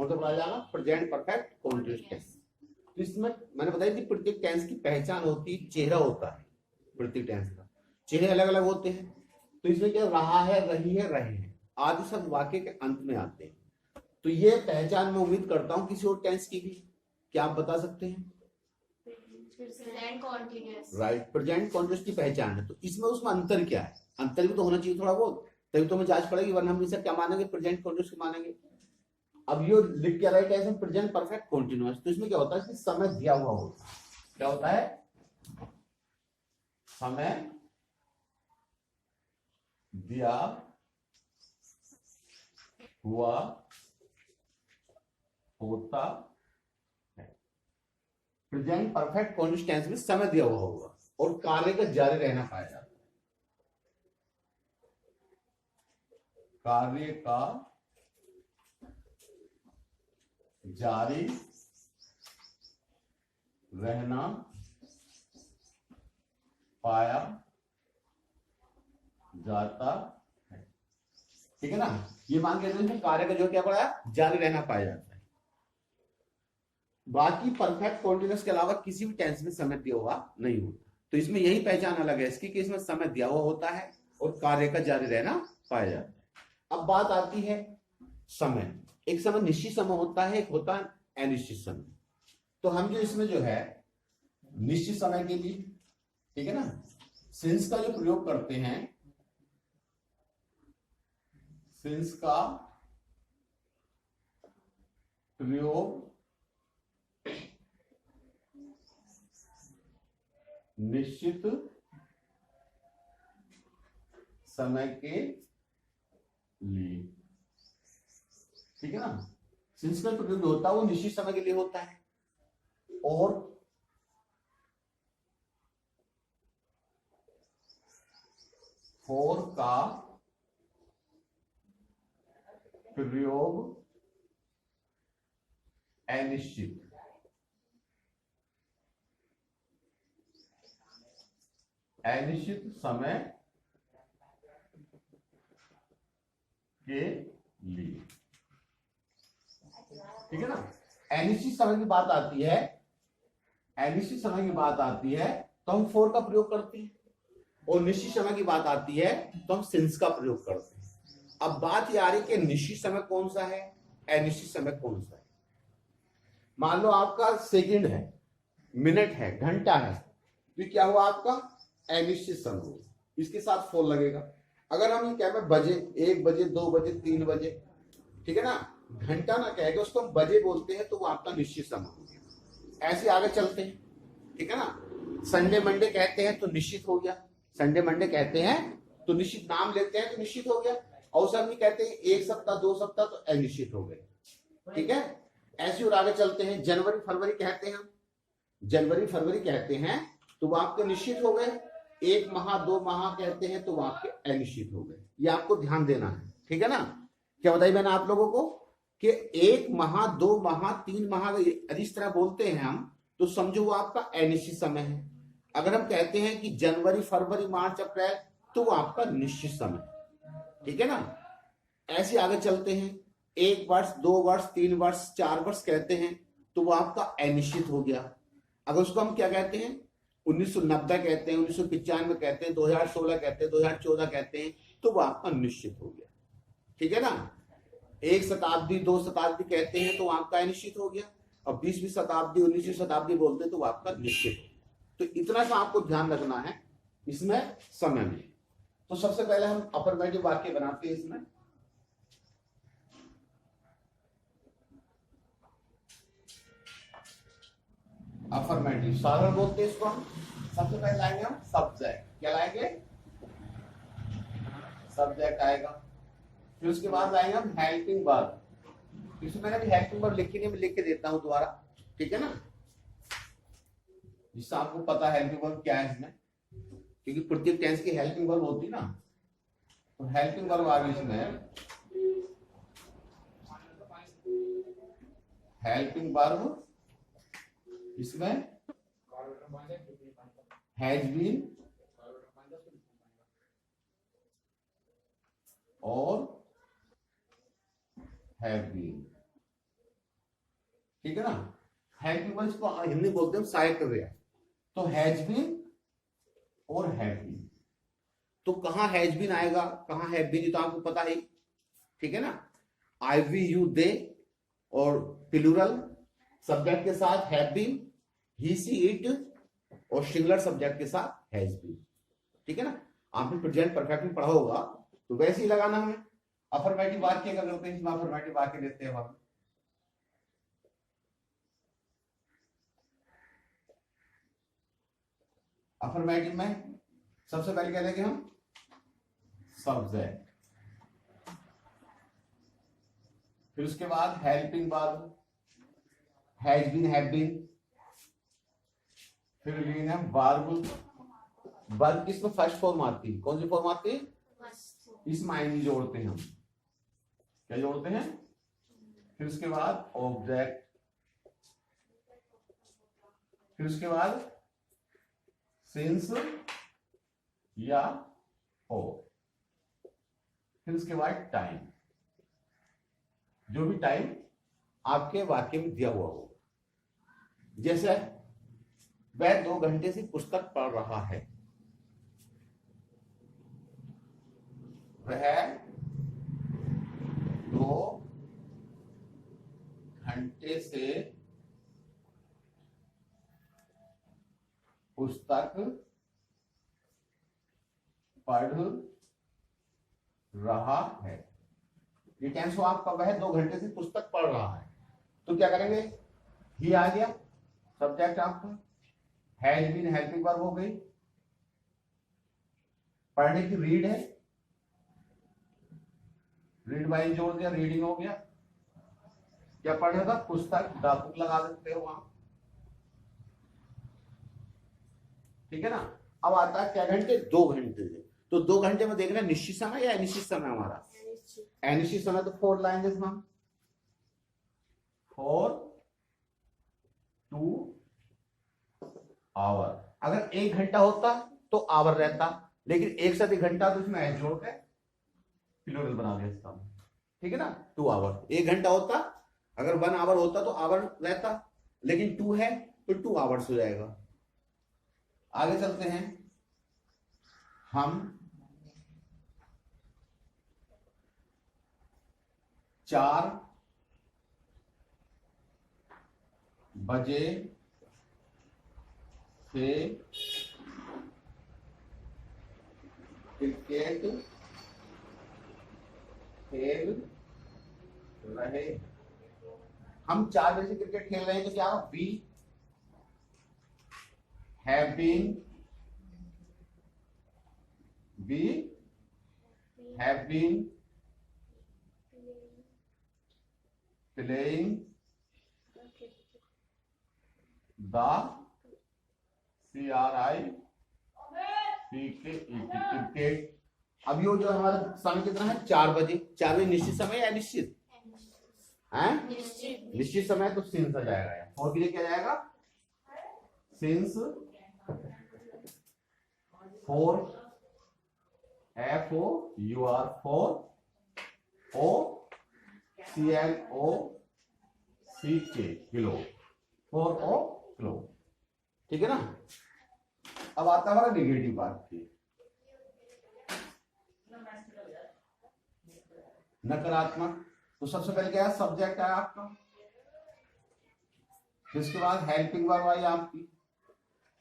कौन सा पढ़ाया जाएगा? Present perfect continuous tense. तो इसमें मैंने बताया कि प्रत्येक टेंस की पहचान होती है, चेहरा होता है प्रत्येक टेंस का, चेहरे अलग अलग होते हैं। तो इसमें क्या रहा है, रही है, रहे हैं आदि शब्द वाक्य के अंत में आते हैं। तो ये पहचान मैं उम्मीद करता हूं किसी और टेंस की भी, क्या आप बता सकते हैं? Present continuous. Right, present continuous की पहचान है। तो इसमें उसमें अंतर क्या है? अंतर भी तो होना चाहिए थोड़ा बहुत, तभी तो हमें जांच पड़ेगी, वरना हम इसे क्या मानेंगे? प्रेजेंट कॉन्टिन्यूअस मानेंगे। अब ये लिख के राइट है प्रेजेंट परफेक्ट कॉन्टिन्यूअस। तो इसमें क्या होता है कि समय दिया हुआ होता है। क्या होता है? समय दिया हुआ होता है। प्रेजेंट परफेक्ट कॉन्टिन्यूअस टेंस में समय दिया हुआ होगा और कार्य का जारी रहना पाया जाता है। कार्य का जारी रहना पाया जाता है। ठीक है ना? ये मान के चलिए कार्य का जो क्या पड़ा, जारी रहना पाया जाता है। बाकी परफेक्ट कॉन्टिन्यूअस के अलावा किसी भी टेंस में समय दिया हुआ नहीं होता। तो इसमें यही पहचान अलग है इसकी कि इसमें समय दिया हुआ होता है और कार्य का जारी रहना पाया जाता है। अब बात आती है समय। एक समय निश्चित समय होता है, एक होता है अनिश्चित समय। तो हम जो इसमें जो है निश्चित समय के लिए, ठीक है ना, सिंस का जो प्रयोग करते हैं, सिंस का प्रयोग निश्चित समय के लिए, ठीक है ना, सिंस का प्रयोग होता है वो निश्चित समय के लिए होता है। और फॉर का प्रयोग अनिश्चित समय के लिए, ठीक है ना। अनिश्चित समय की बात आती है, अनिश्चित समय की बात आती है तो हम फॉर का प्रयोग करते हैं, और निश्चित समय की बात आती है तो हम सिंस का प्रयोग करते हैं। अब बात ये आ रही कि निश्चित समय कौन सा है, अनिश्चित समय कौन सा है। मान लो आपका सेकंड है, मिनट है, घंटा है, तो क्या हुआ आपका अनिश्चित समय हो, इसके साथ फॉर लगेगा। अगर हम ये कहें बजे, 1 बजे, 2 बजे, 3 बजे, ठीक है ना, घंटा ना कहेगा उसको हम बजे बोलते हैं, तो वो आपका निश्चित समय हो गया। ऐसे आगे चलते हैं, ठीक है ना। संडे मंडे कहते हैं तो निश्चित हो गया, संडे मंडे कहते हैं तो निश्चित, नाम लेते हैं तो निश्चित हो गया। अवसर नहीं कहते हैं 1 सप्ताह 2 सप्ताह तो अनिश्चित हो गए, ठीक है। ऐसे और आगे चलते हैं, जनवरी फरवरी कहते हैं हम, जनवरी फरवरी कहते हैं तो वो आपके निश्चित हो गए। 1 माह 2 माह कहते हैं तो वो आपके अनिश्चित हो गए। ये आपको ध्यान देना है, ठीक है ना। क्या बताई मैंने आप लोगों को कि 1 माह 2 माह 3 माह इस तरह बोलते हैं हम, तो समझो वो आपका अनिश्चित समय है। अगर हम कहते हैं कि जनवरी फरवरी मार्च अप्रैल, तो वो आपका निश्चित समय, ठीक है ना। ऐसे आगे चलते हैं, 1 वर्ष 2 वर्ष 3 वर्ष 4 वर्ष कहते हैं तो वो आपका अनिश्चित हो गया। अगर उसको हम क्या कहते हैं, 1990 कहते हैं, 1995 कहते हैं, 2016 कहते हैं, 2014 कहते हैं, तो वो आपका निश्चित हो गया, ठीक है ना। 1 शताब्दी 2 शताब्दी कहते हैं तो आपका अनिश्चित हो गया। और 20वीं शताब्दी 19वीं शताब्दी बोलते हैं तो वो आपका निश्चित हो गया। तो इतना सा आपको ध्यान रखना है इसमें समय में। तो सबसे पहले हम अफर्मेटिव वाक्य बनाते हैं इसमें। अफर्मेटिव साधारण बोलते हैं इसको हम। सबसे पहले लाएंगे हम सब्जेक्ट, क्या लाएंगे, सब्जेक्ट आएगा। फिर उसके बाद लाएंगे हम हेल्पिंग वर्ब। इसमें मैंने भी हेल्पिंग वर्ब लिखी नहीं, मैं लिख के देता हूं दोबारा, ठीक है ना, जिससे आपको पता है हेल्पिंग वर्ब क्या है इसमें, क्योंकि प्रत्येक टेंस की हेल्पिंग वर्ब होती है ना। तो हेल्पिंग वर्ब आ गई इसमें, हेल्पिंग वर्ब इसमें हैज बीन और हैव बीन, ठीक है ना। हेल्पिंग वर्ब को हिंदी में बोलते हैं सहायक क्रिया। तो हैज बीन और हैव बीन, तो कहां हैज बीन आएगा, कहां हैव बीन, तो आपको पता है, ठीक है ना। आई वी यू दे और प्लूरल सब्जेक्ट के साथ have been, he she it और सिंगुलर सब्जेक्ट के साथ हैज बीन, ठीक है ना। आपने प्रेजेंट परफेक्ट में पढ़ा होगा, तो वैसे ही लगाना हमें। अफर्मेटिव वाक्य का करते हैं, इसमें अफर्मेटिव वाक्य देते हैं हम। अफर्मेटिव में सबसे पहले क्या लेंगे हम, सब्जेक्ट, फिर उसके बाद helping verb, has been, have been, फिर लेंगे हम वर्ब। वर्ब की इसमें फर्स्ट फॉर्म आती है, कौन सी फॉर्म आती है, इसमें आईएनजी जोड़ते हैं हम, क्या जोड़ते हैं, फिर उसके बाद ऑब्जेक्ट, फिर उसके बाद सिंस या हो, फिर उसके बाद टाइम, जो भी टाइम आपके वाक्य में दिया हुआ हो। जैसे वह 2 घंटे से पुस्तक पढ़ रहा है, वह 2 घंटे से पुस्तक पढ़ रहा है। ये टेंस हो आपका, वह 2 घंटे से पुस्तक पढ़ रहा है, तो क्या करेंगे, ही आ गया सब्जेक्ट आपका, हैज बीन हेल्पिंग वर्ब हो गई, पढ़ने की रीड है, रीड बाय जोड़ दिया, रीडिंग हो गया। क्या पढ़ने का, पुस्तक, द बुक लगा सकते हो वहां, ठीक है ना। अब आता है क्या घंटे, 2 घंटे से, तो 2 घंटे में देखना निश्चित समय या अनिश्चित समय हमारा, अनिश्चित समय, तो 4 लाएंगे इसमें, 4 2 आवर। अगर 1 घंटा होता तो आवर रहता, लेकिन एक साथ 1 घंटा, तो इसमें जोड़ के प्लूरल बना दिया इसका, ठीक है ना। 2 आवर, 1 घंटा होता, अगर 1 आवर होता तो आवर रहता, लेकिन 2 है तो 2 आवर्स हो जाएगा। आगे चलते हैं, हम 4 बजे से क्रिकेट खेल रहे, हम 4 बजे से क्रिकेट खेल रहे हैं, तो क्या, we have been, we have been playing the cricket. अब ये जो हमारा समय कितना है, 4 बजे, 4 बजे निश्चित समय या अनिश्चित है, निश्चित समय, तो सिंस आ जाएगा, और के लिए क्या जाएगा, since, 4 FOUR 4 OCLOCK kilo, 4 O kilo, ठीक है ना। अब आता है हमारा निगेटिव बात की, नकारात्मक। तो सबसे पहले क्या है, सब्जेक्ट है आपका, फिर उसके बाद हेल्पिंग वर्ब आई आपकी,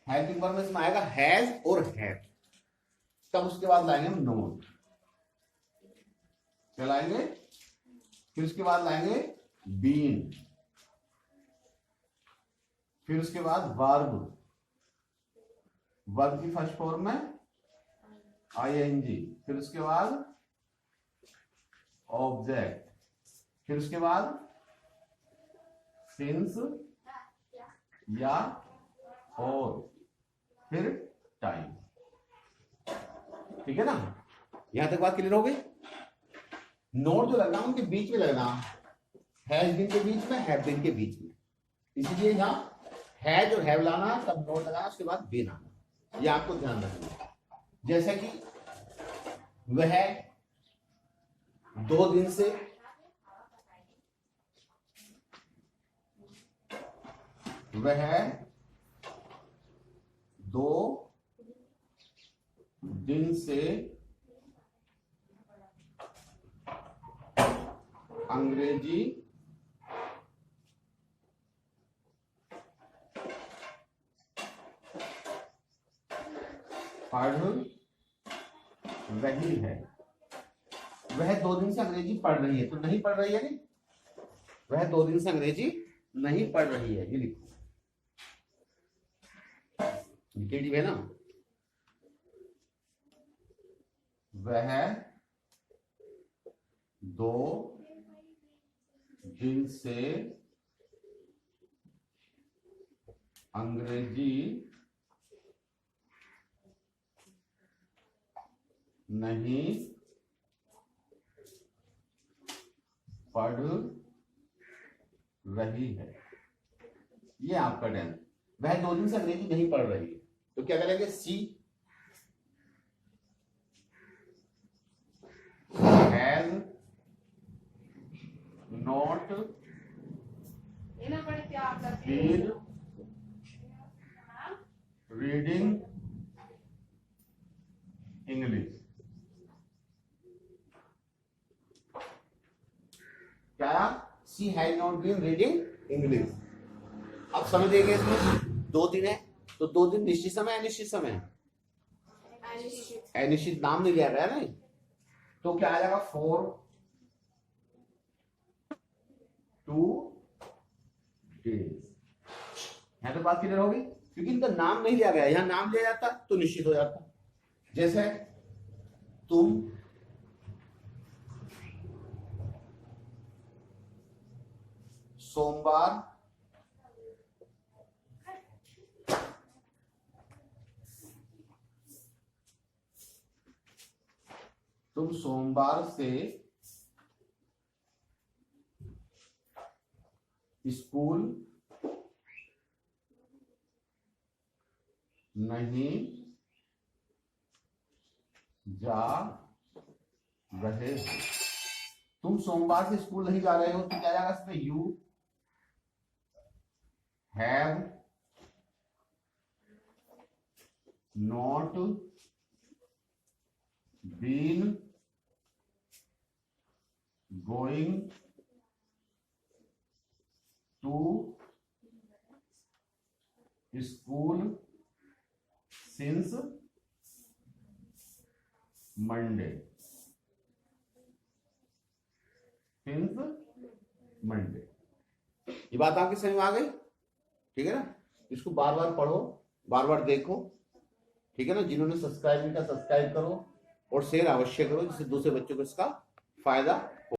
हेल्पिंग वर्ब में इसमें आएगा हैज और हैव, तब उसके बाद लाएंगे हम नोन, क्या लाएंगे, फिर उसके बाद लाएंगे बीन, फिर उसके बाद वर्ब, वर्ब की फर्स्ट फॉर्म में ING, फिर उसके बाद ऑब्जेक्ट, फिर उसके बाद सिंस या और, फिर टाइम, ठीक है ना। यहां तक बात क्लियर हो गई। नोट जो लगना उनके बीच में लगना, हैज बीन के बीच में, हैव बीन के बीच में, इसलिए यहां हैज और हैव लाना, तब नोट लगाना, उसके बाद बीन आना, ये आपको ध्यान रखना। जैसे कि वह 2 दिन से वह 2 दिन से अंग्रेजी पढ़ रही है। वह 2 दिन से अंग्रेजी पढ़ रही है, तो नहीं पढ़ रही है नहीं, वह 2 दिन से अंग्रेजी नहीं पढ़ रही है, ये लिखो, इंडिकेटिव है ना। वह 2 दिन से अंग्रेजी नहीं पढ़ रही है, ये आपका टेंस। वह 2 दिन से अंग्रेजी नहीं पढ़ रही है, तो क्या करेंगे, C has not been reading English. क्या, C has not been reading English. अब समझेंगे इसमें 2 दिन है, तो 2 दिन निश्चित समय अनिश्चित समय है, अनिश्चित नाम नहीं लिया गया नहीं, तो क्या आ जाएगा 4 2 days। यहां तो बात क्लियर होगी, क्योंकि इनका नाम नहीं लिया गया, यहां नाम लिया जाता तो निश्चित हो जाता। जैसे तुम सोमवार से स्कूल नहीं जा रहे हो। तुम सोमवार से स्कूल नहीं जा रहे हो, तो क्या जाएगा इसमें, you have not been going to school since Monday. ये बात आपकी समझ में आ गई, ठीक है ना। इसको बार बार पढ़ो, बार बार देखो, ठीक है ना। जिन्होंने सब्सक्राइब नहीं किया सब्सक्राइब करो और शेयर अवश्य करो, जिससे दूसरे बच्चों को इसका फायदा